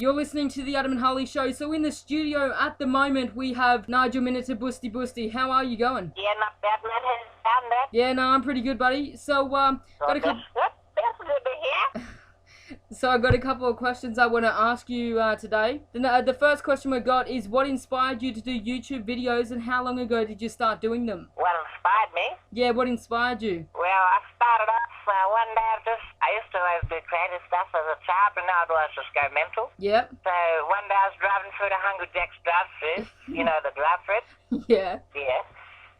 You're listening to the Adam and Harley Show. So in the studio at the moment we have Nigel Minitor Booshti Booshti. How are you going? Yeah, not bad, man. How's it down there? Yeah, no, I'm pretty good, buddy. So got a couple. That's good to hear. So I've got a couple of questions I want to ask you today. The first question we got is, what inspired you to do YouTube videos, and how long ago did you start doing them? What inspired me? Yeah, what inspired you? Well, I started off one day. I used to always do creative stuff as a child, but now I just go mental. Yep. So one day I was driving through the Hungry Jack's drive-thru. You know the drive-thru? Yeah. Yeah.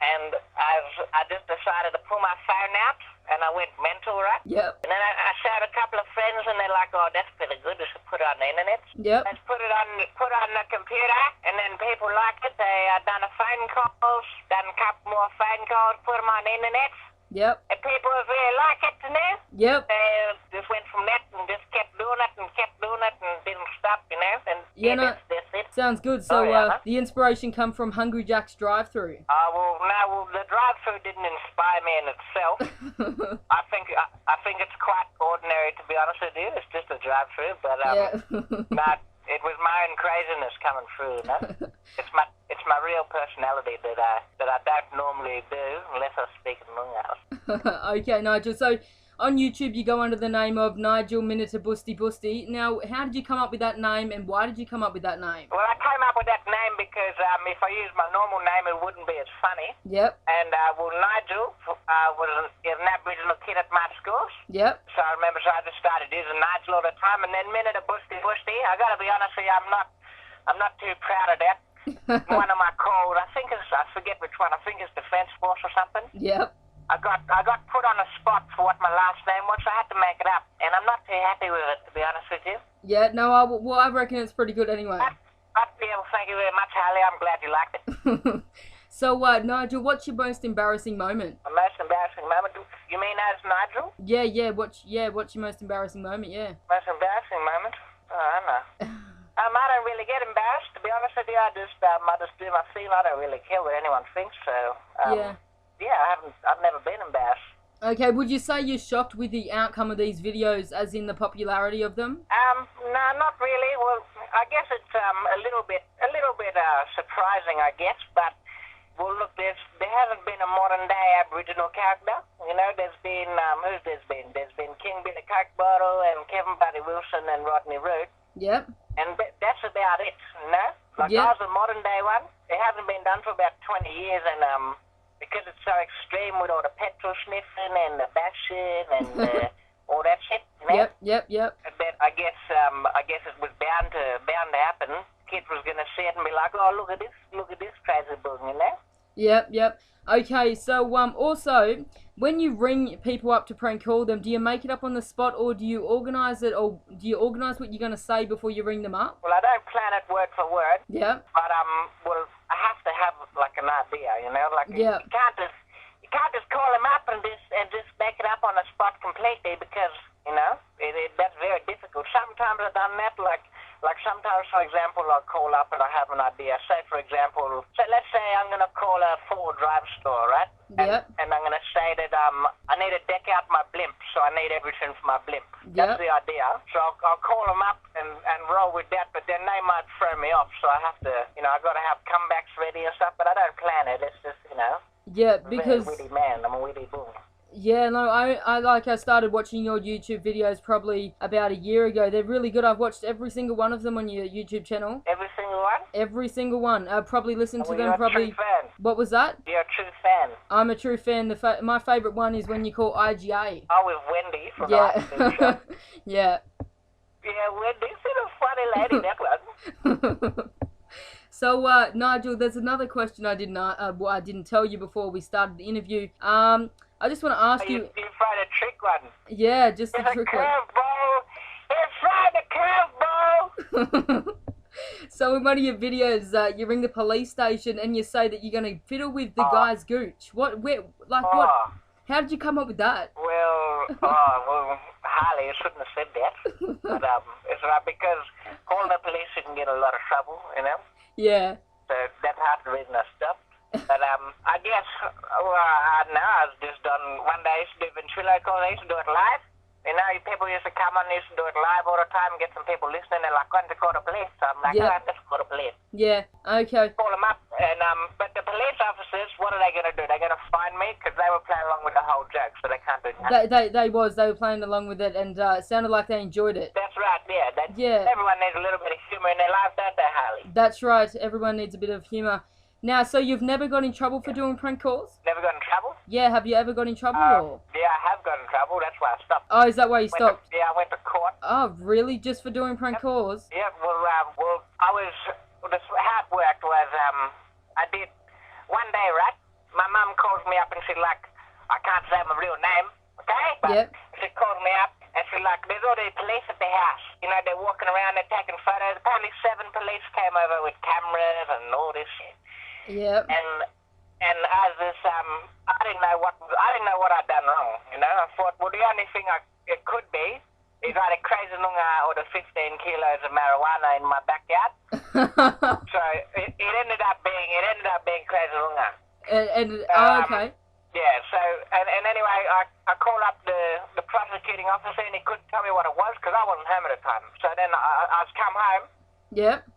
And I just decided to pull my phone out, and I went mental, right? Yep. And then I showed a couple of friends, and they're like, "Oh, that's pretty good. We should put it on the internet." Yep. Let's put it on the computer, and then people like it. They done a phone calls, done a couple more phone calls, put them on the internet. Yep. And people really like it, you know? Yep. They just went from that and just kept doing it and didn't stop, you know? And Yeah, no, that's it. sounds good. So the inspiration come from Hungry Jack's drive-thru. Well, the drive-thru didn't inspire me in itself. I think it's quite ordinary, to be honest with you. It's just a drive-thru, but yeah. It was my own craziness coming through, you know? It's my real personality that I don't normally do unless I speak in Noonga. Okay, Nigel. So on YouTube you go under the name of Nigel Minitor Booshti Booshti. Now, how did you come up with that name, and why did you come up with that name? Well, I came up with that name because if I used my normal name, it wouldn't be as funny. Yep. And Nigel was an Aboriginal kid at my school. Yep. So I remember, I just started using Nigel all the time, and then Minitor Booshti Booshti. I got to be honest with you, I'm not too proud of that. One of my calls, I forget which one. I think it's Defence Force or something. Yep. I got put on the spot for what my last name was, so I had to make it up, and I'm not too happy with it, to be honest with you. Yeah, no, I reckon it's pretty good anyway. Well, thank you very much, Harley. I'm glad you liked it. So, Nigel, what's your most embarrassing moment? My most embarrassing moment? You mean as Nigel? Yeah. What's your most embarrassing moment? Yeah. Most embarrassing moment? Oh, I don't know. I don't really get embarrassed, to be honest with you. I just do my thing. I don't really care what anyone thinks. So yeah, I've never been embarrassed. Okay, would you say you're shocked with the outcome of these videos, as in the popularity of them? No, not really. Well, I guess it's a little bit surprising, I guess. But well, look, there hasn't been a modern day Aboriginal character. You know, there's been There's been King Billy Cockbottle and Kevin Buddy Wilson and Rodney Root. Yep. And that's about it, you know? Like, yep. I was a modern day one. It hasn't been done for about 20 years, and because it's so extreme with all the petrol sniffing and the bashing and all that shit, you know? Yep. But I guess it was bound to happen. Kids was gonna see it and be like, "Oh, look at this crazy book," you know? Yep. Okay, so also, when you ring people up to prank call them, do you make it up on the spot, or do you organise it, or do you organise what you're going to say before you ring them up? Well, I don't plan it word for word. Yeah. But well, I have to have like an idea, you know, like you can't just call them up and just make it up on the spot completely, because you know that's very difficult. Sometimes I've done that, like sometimes, for example, I'll call up and I have an idea. Say, for example, let's say I'm going to call a Ford drugstore, right? Yep. And I'm going to say that I need to deck out my blimp, so I need everything for my blimp. That's the idea. So I'll call them up and roll with that, but then they might throw me off, so I have to, I've got to have comebacks ready and stuff, but I don't plan it. It's just, Yeah, because... I'm a witty man. I'm a witty bull. Yeah, no, I started watching your YouTube videos probably about a year ago. They're really good. I've watched every single one of them on your YouTube channel. Every single one? Every single one. I probably listened to them. You're a true fan. What was that? You're a true fan. I'm a true fan. My favourite one is when you call IGA. Oh, with Wendy from the Ice Show. Yeah. Yeah, Wendy's a funny lady, that one. So, Nigel, there's another question I didn't tell you before we started the interview. I just want to ask you... You tried a trick one. Yeah, just a trick one. It's a curveball! So in one of your videos, you ring the police station and you say that you're going to fiddle with the guy's gooch. What? How did you come up with that? Well, Harley, you shouldn't have said that. But it's right, because calling the police, you can get a lot of trouble, you know? Yeah. So that's half the reason I stopped. But I guess, I was just done, one day I used to do ventriloquism, I used to do it live. You know, people used to come on, used to do it live all the time and get some people listening. They're like, going to call the police. So I'm like, Yep. oh, let's call the police. Yeah, okay. Call them up, and but the police officers, what are they going to do? They're going to fine me because they were playing along with the whole joke, so they can't do that. They were playing along with it, and it sounded like they enjoyed it. That's right, yeah. Yeah. Everyone needs a little bit of humour in their life, don't they, Harley? That's right. Everyone needs a bit of humour. Now, so you've never got in trouble for doing prank calls? Never got in trouble? Yeah, have you ever got in trouble? Or? Yeah, I have got in trouble. That's why I stopped. Oh, is that why you stopped? I went to court. Oh, really? Just for doing prank calls? Yeah, well, how it worked was, I did, one day, right, my mum calls me up and she's like, I can't say my real name, okay? But Yep. she called me up and she's like, there's all these police at the house. You know, they're walking around, they're taking photos. Apparently 7 police came over with cameras and all this shit. Yep. And as this, I didn't know what I'd done wrong. You know, I thought, well, the only thing it could be is either crazy Noonga or the 15 kilos of marijuana in my backyard. So it ended up being crazy Noonga. Okay. Yeah. So and anyway, I called up the prosecuting officer and he couldn't tell me what it was because I wasn't home at the time. So then I was come home. Yep.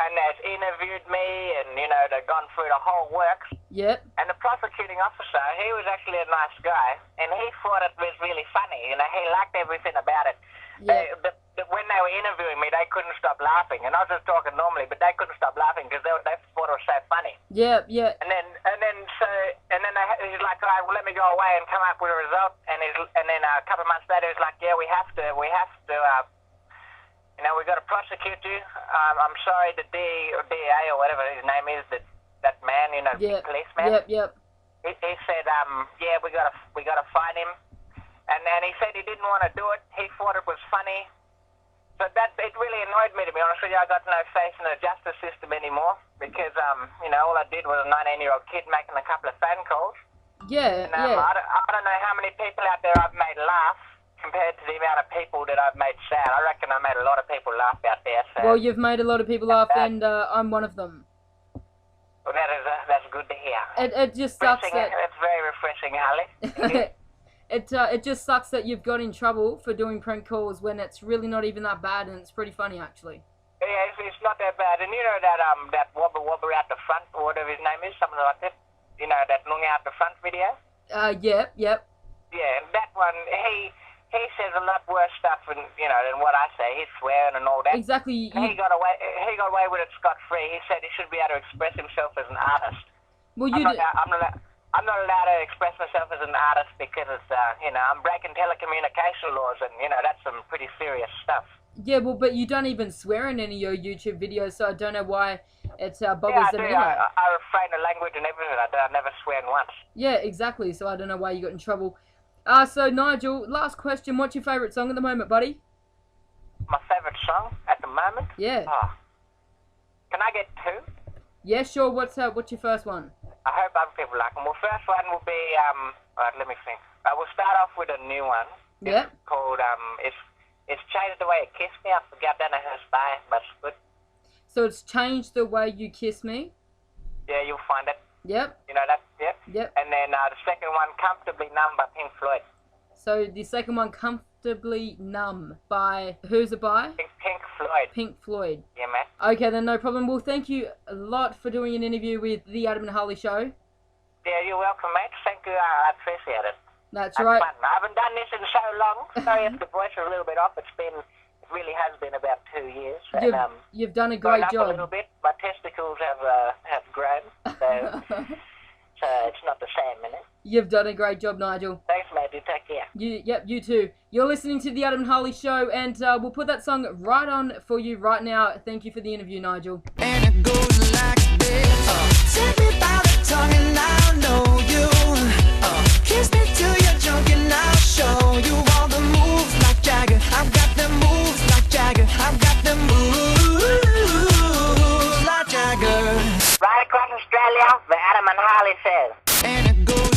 And they've interviewed me, and, you know, they've gone through the whole works. Yep. And the prosecuting officer, he was actually a nice guy, and he thought it was really funny. You know, he liked everything about it. Yep. When they were interviewing me, they couldn't stop laughing. And I was just talking normally, but they couldn't stop laughing because they thought it was so funny. Yep, yeah. And then he's like, all right, well, let me go away and come up with a result. And then a couple of months later, he's like, yeah, we have to, you know, we've got to prosecute you. I'm sorry, the DA or whatever his name is, that man, you know, Yep. policeman. Yep. He said, yeah, we got to fine him. And then he said he didn't want to do it. He thought it was funny. So it really annoyed me, to be honest with you. I got no faith in the justice system anymore because, you know, all I did was a 19-year-old kid making a couple of phone calls. Yeah, And, yeah. I don't know how many people out there I've made laugh compared to the amount of people that I've made sad. I reckon I made a lot of people laugh out there. So. Well, you've made a lot of people laugh, and I'm one of them. Well, that's good to hear. It just sucks that... It's very refreshing, Harley. It just sucks that you've got in trouble for doing prank calls when it's really not even that bad, and it's pretty funny, actually. Yeah, it's not that bad. And you know that wobber out the front, or whatever his name is, something like that? You know, that Noonga out the front video? Yep. Yeah, and that one, he says a lot worse stuff than what I say. He's swearing and all that. Exactly. He got away with it scot-free. He said he should be able to express himself as an artist. Well, I'm not allowed to express myself as an artist because it's, I'm breaking telecommunication laws, and, that's some pretty serious stuff. Yeah, well, but you don't even swear in any of your YouTube videos, so I don't know why it bothers them anyway. I refrain the language and everything. I never swear once. Yeah, exactly, so I don't know why you got in trouble. So, Nigel, last question. What's your favourite song at the moment, buddy? My favourite song at the moment? Yeah. Oh. Can I get 2? Yeah, sure. What's your first one? I hope other people like them. Well, first one will be, alright, let me think. I will start off with a new one. Yeah. It's called, It's Changed the Way You Kiss Me. I forgot that I heard by, but it's good. So it's Changed the Way You Kiss Me? Yeah, you'll find it. Yep. You know that? Yep. Yep. And then the second one, Comfortably Numb by Pink Floyd. So the second one, Comfortably Numb by... Who's it by? Pink Floyd. Pink Floyd. Yeah, man. Okay, then no problem. Well, thank you a lot for doing an interview with The Adam and Harley Show. Yeah, you're welcome, mate. Thank you. I appreciate it. That's right. Fun. I haven't done this in so long. Sorry if the voice is a little bit off. It really has been about 2 years. You've done a great job. A little bit. My testicles have grown, so it's not the same, innit? You've done a great job, Nigel. Thanks, mate. You take care. You too. You're listening to The Adam and Harley Show, and we'll put that song right on for you right now. Thank you for the interview, Nigel. And it goes like this. Take me by the tongue and I'll know you. Kiss me till you're drunk and I'll show you all the moves like Jagger. I've got the moves like Jagger. I've got the moves like Jagger. Right across Australia, the Adam and Harley Show. And it goes